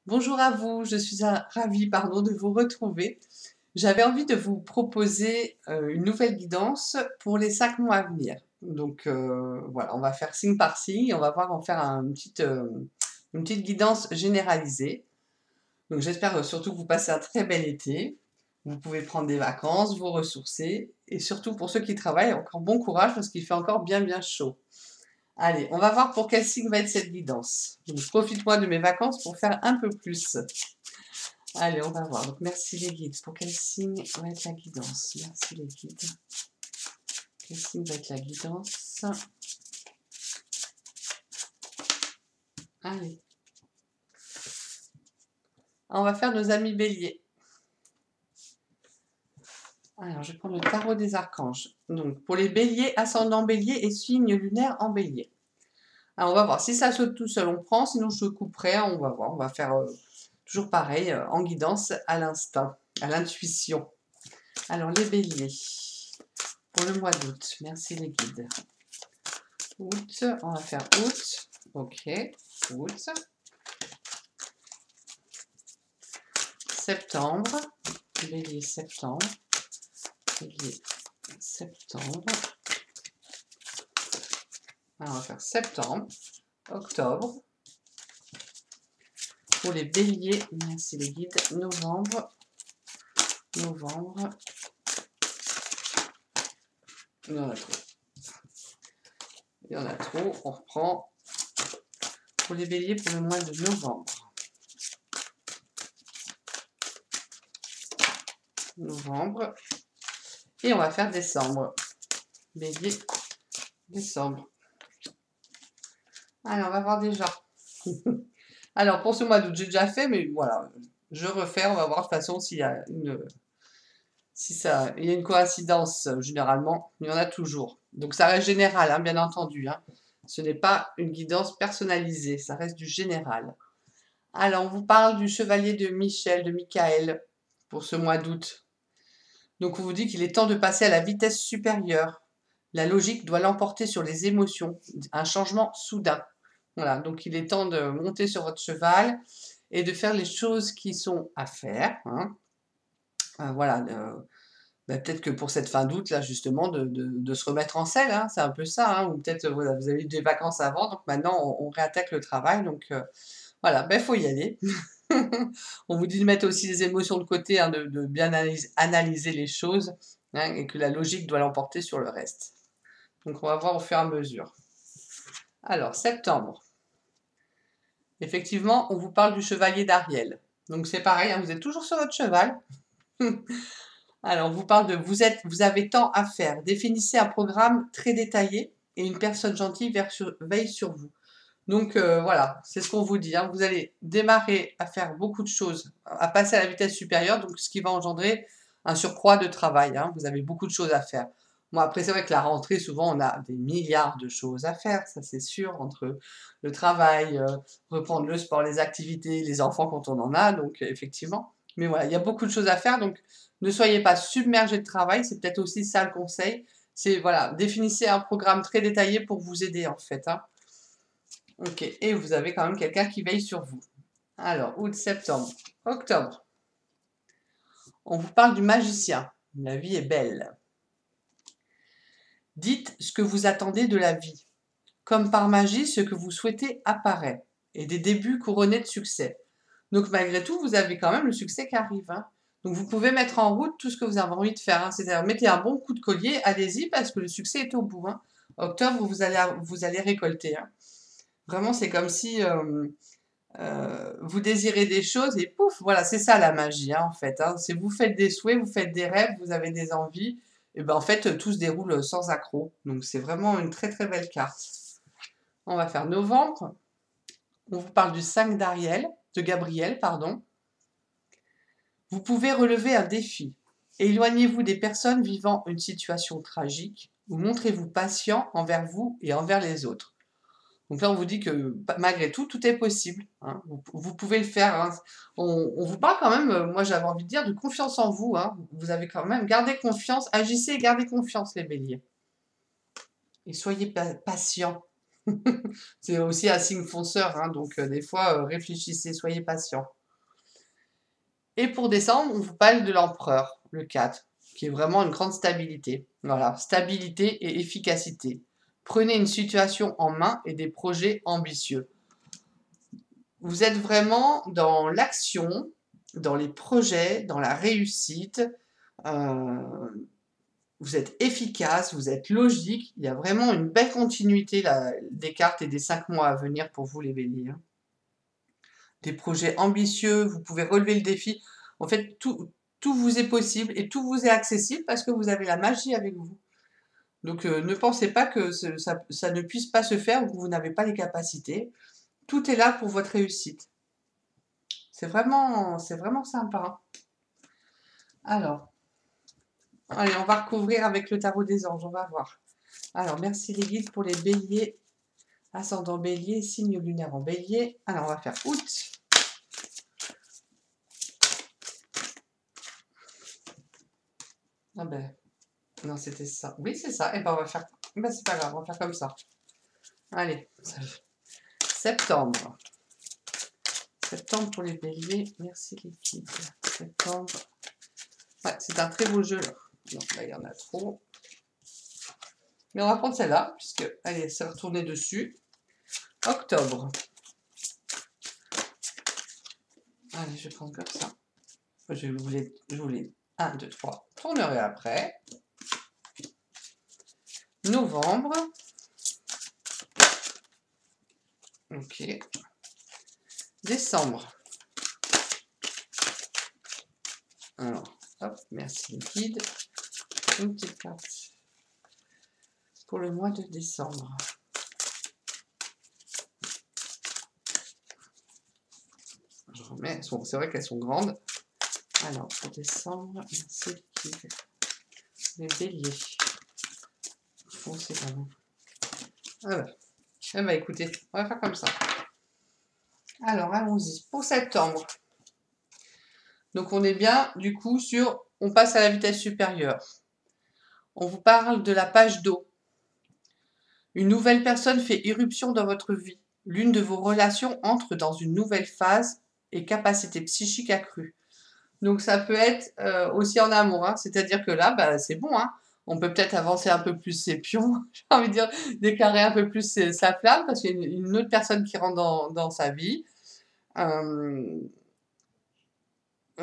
Bonjour à vous, je suis ravie de vous retrouver. J'avais envie de vous proposer une nouvelle guidance pour les 5 mois à venir. Donc voilà, on va faire signe par signe, on va voir en faire une petite guidance généralisée. Donc j'espère surtout que vous passez un très bel été. Vous pouvez prendre des vacances, vous ressourcer. Et surtout pour ceux qui travaillent, encore bon courage parce qu'il fait encore bien chaud. Allez, on va voir pour quel signe va être cette guidance. Donc profite-moi de mes vacances pour faire un peu plus. Allez, on va voir. Donc, merci les guides. Pour quel signe va être la guidance? Merci les guides. Quel signe va être la guidance? Allez. On va faire nos amis béliers. Alors, je vais prendre le tarot des archanges. Donc, pour les béliers, ascendant bélier et signe lunaire en bélier. Alors, on va voir. Si ça saute tout seul, on prend. Sinon, je couperai. On va voir. On va faire toujours pareil, en guidance à l'instinct, à l'intuition. Alors, les béliers. Pour le mois d'août. Merci les guides. Août, on va faire août. Ok, août. Septembre. Bélier, septembre. Bélier, septembre. Alors, on va faire septembre. Octobre. Pour les béliers, merci les guides. Novembre. Novembre. Il y en a trop. Il y en a trop. On reprend. Pour les béliers, pour le mois de novembre. Novembre. Et on va faire décembre. Bélier, décembre. Allez, on va voir déjà. Alors, pour ce mois d'août, j'ai déjà fait, mais voilà, je refais. On va voir de toute façon s'il y a une coïncidence. Généralement, il y en a toujours. Donc, ça reste général, hein, bien entendu. Hein. Ce n'est pas une guidance personnalisée, ça reste du général. Alors, on vous parle du chevalier de Michel, de Michael, pour ce mois d'août. Donc, on vous dit qu'il est temps de passer à la vitesse supérieure. La logique doit l'emporter sur les émotions. Un changement soudain. Voilà, donc il est temps de monter sur votre cheval et de faire les choses qui sont à faire. Hein. Voilà, peut-être que pour cette fin d'août, là, justement, de se remettre en selle, hein, c'est un peu ça. Hein, ou peut-être, voilà, vous avez eu des vacances avant, donc maintenant, on réattaque le travail. Donc, voilà, il faut y aller. On vous dit de mettre aussi les émotions de côté, hein, de bien analyser les choses, hein, et que la logique doit l'emporter sur le reste. Donc, on va voir au fur et à mesure. Alors, septembre. Effectivement, on vous parle du chevalier d'Ariel. Donc c'est pareil, hein, vous êtes toujours sur votre cheval. Alors, on vous parle de vous avez tant à faire. Définissez un programme très détaillé et une personne gentille veille sur vous. Donc voilà, c'est ce qu'on vous dit. Hein. Vous allez démarrer à faire beaucoup de choses, à passer à la vitesse supérieure, donc ce qui va engendrer un surcroît de travail. Hein. Vous avez beaucoup de choses à faire. Bon, après, c'est vrai que la rentrée, souvent, on a des milliards de choses à faire, ça c'est sûr, entre le travail, reprendre le sport, les activités, les enfants quand on en a, donc effectivement. Mais voilà, il y a beaucoup de choses à faire, donc ne soyez pas submergés de travail, c'est peut-être aussi ça le conseil. C'est, voilà, définissez un programme très détaillé pour vous aider, en fait. Hein. Ok, et vous avez quand même quelqu'un qui veille sur vous. Alors, août, septembre, octobre. On vous parle du magicien. La vie est belle. Dites ce que vous attendez de la vie. Comme par magie, ce que vous souhaitez apparaît. Et des débuts couronnés de succès. Donc malgré tout, vous avez quand même le succès qui arrive. Hein. Donc vous pouvez mettre en route tout ce que vous avez envie de faire. Hein. C'est-à-dire, mettez un bon coup de collier, allez-y, parce que le succès est au bout. Hein. Octobre, vous allez récolter. Hein. Vraiment, c'est comme si vous désirez des choses et pouf, voilà, c'est ça la magie, hein, en fait. Hein. C'est vous faites des souhaits, vous faites des rêves, vous avez des envies, et ben en fait, tout se déroule sans accroc. Donc c'est vraiment une très très belle carte. On va faire novembre. On vous parle du 5 d'Ariel, de Gabriel, pardon. Vous pouvez relever un défi. Éloignez-vous des personnes vivant une situation tragique ou montrez-vous patient envers vous et envers les autres. Donc là, on vous dit que malgré tout, tout est possible. Hein. Vous pouvez le faire. Hein. On vous parle quand même, moi j'avais envie de dire, de confiance en vous. Hein. Vous avez quand même gardé confiance, agissez et gardez confiance les béliers. Et soyez patient. C'est aussi un signe fonceur, hein, donc des fois, réfléchissez, soyez patient. Et pour décembre, on vous parle de l'empereur, le 4, qui est vraiment une grande stabilité. Voilà, stabilité et efficacité. Prenez une situation en main et des projets ambitieux. Vous êtes vraiment dans l'action, dans les projets, dans la réussite. Vous êtes efficace, vous êtes logique. Il y a vraiment une belle continuité là, des cartes et des 5 mois à venir pour vous les béliers, hein. Des projets ambitieux, vous pouvez relever le défi. En fait, tout vous est possible et tout vous est accessible parce que vous avez la magie avec vous. Donc ne pensez pas que ça ne puisse pas se faire ou que vous n'avez pas les capacités. Tout est là pour votre réussite. C'est vraiment sympa, hein. Alors, allez, on va recouvrir avec le tarot des anges, on va voir. Alors, merci les guides pour les béliers, ascendant bélier, signe lunaire en bélier. Alors, on va faire août. Ah ben, non, c'était ça. Oui, c'est ça. Et ben, on va faire... Ben, c'est pas grave, on va faire comme ça. Allez, septembre. Septembre pour les béliers. Merci les guides. Septembre. Ouais, c'est un très beau jeu, là. Donc là, il y en a trop. Mais on va prendre celle-là, puisque, allez, c'est retourné dessus. Octobre. Allez, je vais prendre comme ça. Je voulais 1, 2, 3. Tournerai après. Novembre. Ok. Décembre. Alors, hop, merci les guides. Une petite carte pour le mois de décembre. Je remets, c'est vrai qu'elles sont grandes. Alors, pour décembre, merci les guides. Les béliers. Foncez quand même. Voilà. Eh ben, écoutez, on va faire comme ça. Alors, allons-y. Pour septembre. Donc, on est bien, du coup, sur... On passe à la vitesse supérieure. On vous parle de la page d'eau. Une nouvelle personne fait irruption dans votre vie. L'une de vos relations entre dans une nouvelle phase et capacité psychique accrue. Donc, ça peut être aussi en amour, hein. C'est-à-dire que là, bah, c'est bon, hein. On peut peut-être avancer un peu plus ses pions, j'ai envie de dire, déclarer un peu plus sa flamme, parce qu'il y a une autre personne qui rentre dans sa vie.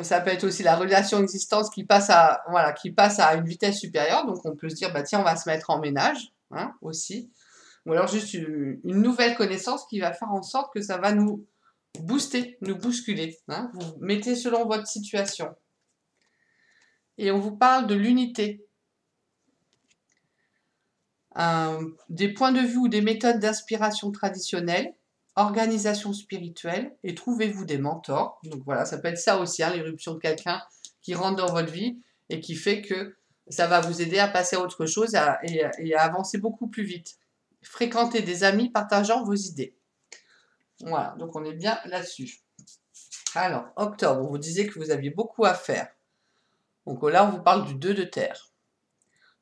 Ça peut être aussi la relation existence qui passe à, voilà, qui passe à une vitesse supérieure. Donc, on peut se dire, bah, tiens, on va se mettre en ménage, hein, aussi. Ou alors juste une nouvelle connaissance qui va faire en sorte que ça va nous booster, nous bousculer, hein. Vous mettez selon votre situation. Et on vous parle de l'unité. Des points de vue ou des méthodes d'inspiration traditionnelles, organisation spirituelle, et trouvez-vous des mentors. Donc voilà, ça peut être ça aussi, hein, l'éruption de quelqu'un qui rentre dans votre vie et qui fait que ça va vous aider à passer à autre chose et à avancer beaucoup plus vite. Fréquentez des amis partageant vos idées. Voilà, donc on est bien là-dessus. Alors, octobre, on vous disait que vous aviez beaucoup à faire. Donc là, on vous parle du 2 de terre.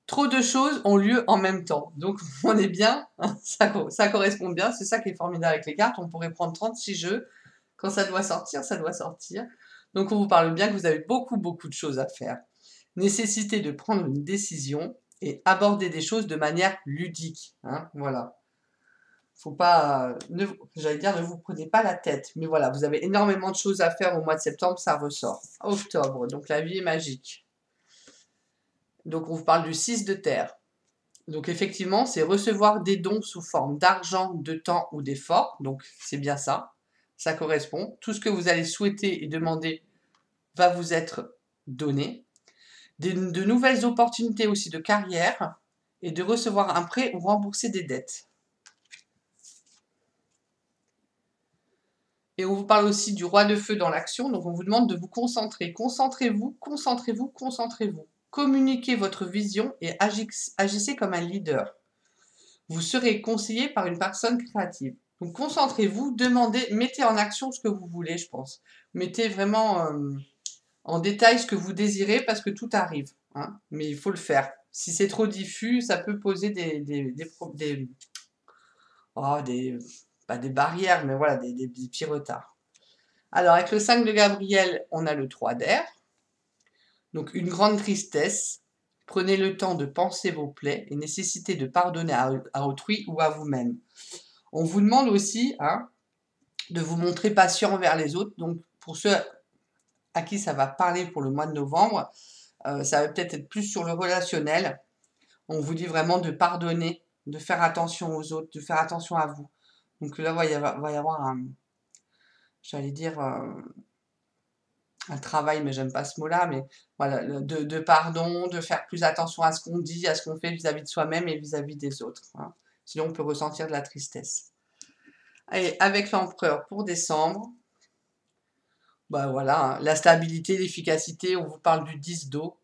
Trop de choses ont lieu en même temps. Donc, on est bien, ça correspond bien. C'est ça qui est formidable avec les cartes. On pourrait prendre 36 jeux. Quand ça doit sortir, ça doit sortir. Donc, on vous parle bien que vous avez beaucoup de choses à faire. Nécessité de prendre une décision et aborder des choses de manière ludique, hein, voilà. Faut pas, j'allais dire, ne vous prenez pas la tête. Mais voilà, vous avez énormément de choses à faire au mois de septembre, ça ressort. Octobre, donc la vie est magique. Donc, on vous parle du 6 de terre. Donc, effectivement, c'est recevoir des dons sous forme d'argent, de temps ou d'effort. Donc, c'est bien ça. Ça correspond. Tout ce que vous allez souhaiter et demander va vous être donné. De nouvelles opportunités aussi de carrière et de recevoir un prêt ou rembourser des dettes. Et on vous parle aussi du roi de feu dans l'action. Donc, on vous demande de vous concentrer. Concentrez-vous, concentrez-vous, concentrez-vous. Communiquez votre vision et agissez comme un leader. Vous serez conseillé par une personne créative. Donc, concentrez-vous, demandez, mettez en action ce que vous voulez, je pense. Mettez vraiment en détail ce que vous désirez parce que tout arrive, hein. Mais il faut le faire. Si c'est trop diffus, ça peut poser oh, pas des barrières, mais voilà, des petits retards. Alors, avec le 5 de Gabriel, on a le 3 d'air. Donc, une grande tristesse. Prenez le temps de penser vos plaies et nécessitez de pardonner à autrui ou à vous-même. On vous demande aussi hein, de vous montrer patient envers les autres. Donc, pour ceux à qui ça va parler pour le mois de novembre, ça va peut-être être plus sur le relationnel. On vous dit vraiment de pardonner, de faire attention aux autres, de faire attention à vous. Donc là, il va y avoir un, j'allais dire, un travail, mais j'aime pas ce mot-là, mais voilà, de pardon, de faire plus attention à ce qu'on dit, à ce qu'on fait vis-à-vis de soi-même et vis-à-vis des autres. Hein. Sinon, on peut ressentir de la tristesse. Et avec l'empereur pour décembre, bah voilà, hein, la stabilité, l'efficacité, on vous parle du 10 d'eau.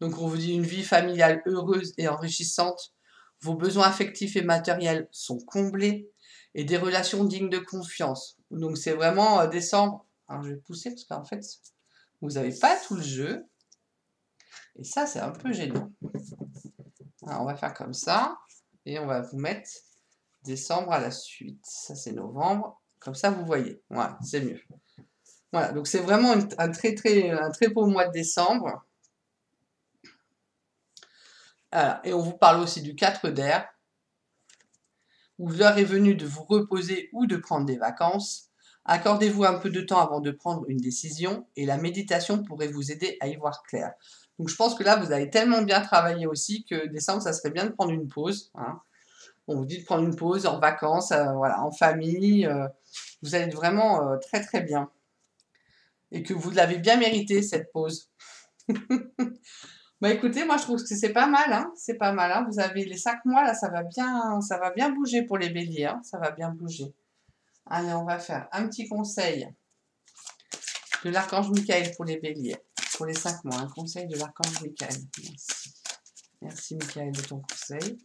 Donc on vous dit une vie familiale heureuse et enrichissante, vos besoins affectifs et matériels sont comblés et des relations dignes de confiance. Donc c'est vraiment décembre. Alors je vais pousser parce qu'en fait, vous n'avez pas tout le jeu. Et ça, c'est un peu gênant. Alors, on va faire comme ça. Et on va vous mettre décembre à la suite. Ça, c'est novembre. Comme ça, vous voyez. Voilà, c'est mieux. Voilà, donc c'est vraiment un très beau mois de décembre. Voilà. Et on vous parle aussi du 4 d'air, où l'heure est venue de vous reposer ou de prendre des vacances. Accordez-vous un peu de temps avant de prendre une décision et la méditation pourrait vous aider à y voir clair. Donc je pense que là, vous avez tellement bien travaillé aussi que décembre, ça serait bien de prendre une pause. Hein. On vous dit de prendre une pause en vacances, voilà, en famille. Vous allez être vraiment très bien. Et que vous l'avez bien mérité, cette pause. Bah écoutez, moi je trouve que c'est pas mal, hein. C'est pas mal, hein. Vous avez les 5 mois, là, ça va bien bouger pour les béliers, hein. Ça va bien bouger. Allez, on va faire un petit conseil de l'archange Michael pour les béliers. Pour les 5 mois, un conseil de l'archange Michael. Merci. Merci Michael de ton conseil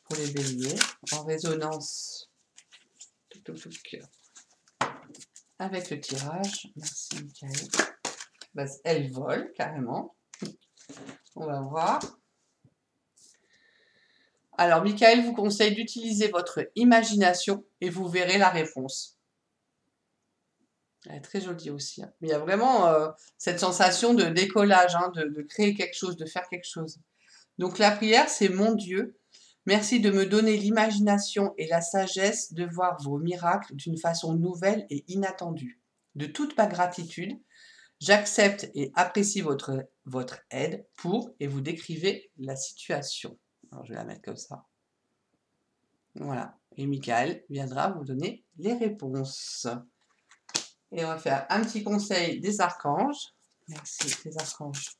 pour les béliers. En résonance avec le tirage. Merci Michael. Bah, elle vole carrément. On va voir. Alors, Michael vous conseille d'utiliser votre imagination et vous verrez la réponse. Elle est très jolie aussi. Hein. Mais il y a vraiment cette sensation de décollage, hein, de créer quelque chose, de faire quelque chose. Donc la prière, c'est mon Dieu. Merci de me donner l'imagination et la sagesse de voir vos miracles d'une façon nouvelle et inattendue. De toute ma gratitude, j'accepte et apprécie votre aide pour, et vous décrivez la situation. Alors, je vais la mettre comme ça. Voilà. Et Michael viendra vous donner les réponses. Et on va faire un petit conseil des archanges. Merci les archanges.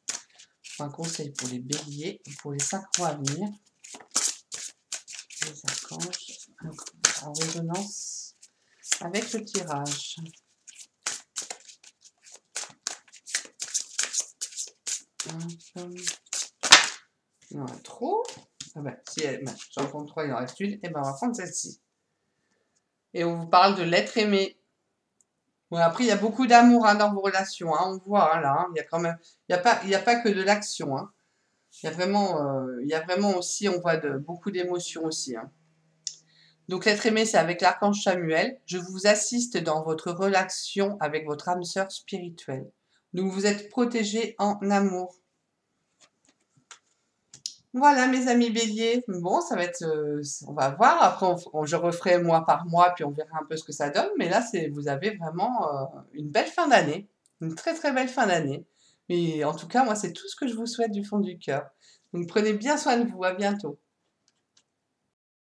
Un conseil pour les béliers, pour les 5 mois à venir. Les archanges en résonance avec le tirage. Il y en a trop. Ah ben, si j'en prends 3, il en reste une. Et ben on va prendre celle-ci. Et on vous parle de l'être aimé. Bon, après, il y a beaucoup d'amour hein, dans vos relations. Hein, on voit hein, là. Hein, il y a quand même, il y a pas que de l'action. Hein. Il y a vraiment aussi, on voit beaucoup d'émotions aussi. Hein. Donc l'être aimé, c'est avec l'archange Samuel. Je vous assiste dans votre relation avec votre âme sœur spirituelle. Donc vous êtes protégés en amour. Voilà mes amis béliers. Bon, ça va être, on va voir. Après, je referai mois par mois, puis on verra un peu ce que ça donne. Mais là, vous avez vraiment une belle fin d'année, une très belle fin d'année. Mais en tout cas, moi, c'est tout ce que je vous souhaite du fond du cœur. Donc prenez bien soin de vous. À bientôt.